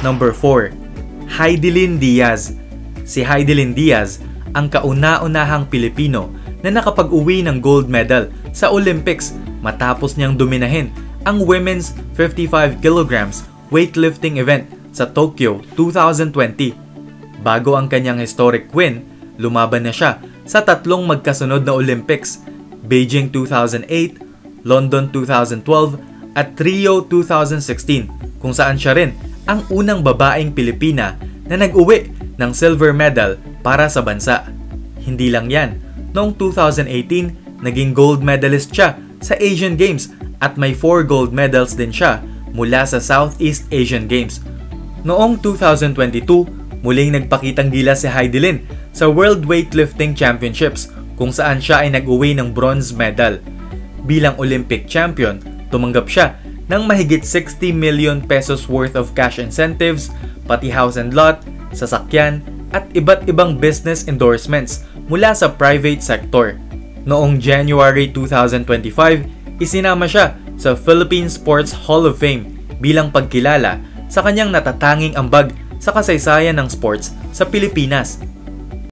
Number 4. Heidelin Diaz. Si Heidelin Diaz ang kauna-unahang Pilipino na nakapag-uwi ng gold medal sa Olympics matapos niyang dominahin ang women's 55 kilograms weightlifting event sa Tokyo 2020. Bago ang kanyang historic win, lumaban na siya sa 3 magkasunod na Olympics, Beijing 2008, London 2012 at Rio 2016, kung saan siya rin ang unang babaeng Pilipina na nag-uwi ng silver medal para sa bansa. Hindi lang yan, noong 2018, naging gold medalist siya sa Asian Games at may 4 gold medals din siya mula sa Southeast Asian Games. Noong 2022, muling nagpakitang gilas si Heidelin sa World Weightlifting Championships kung saan siya ay nag-uwi ng bronze medal. Bilang Olympic champion, tumanggap siya ng mahigit 60 million pesos worth of cash incentives, pati house and lot, sasakyan, at iba't ibang business endorsements mula sa private sector. Noong January 2025, isinama siya sa Philippine Sports Hall of Fame bilang pagkilala sa kanyang natatanging ambag sa kasaysayan ng sports sa Pilipinas.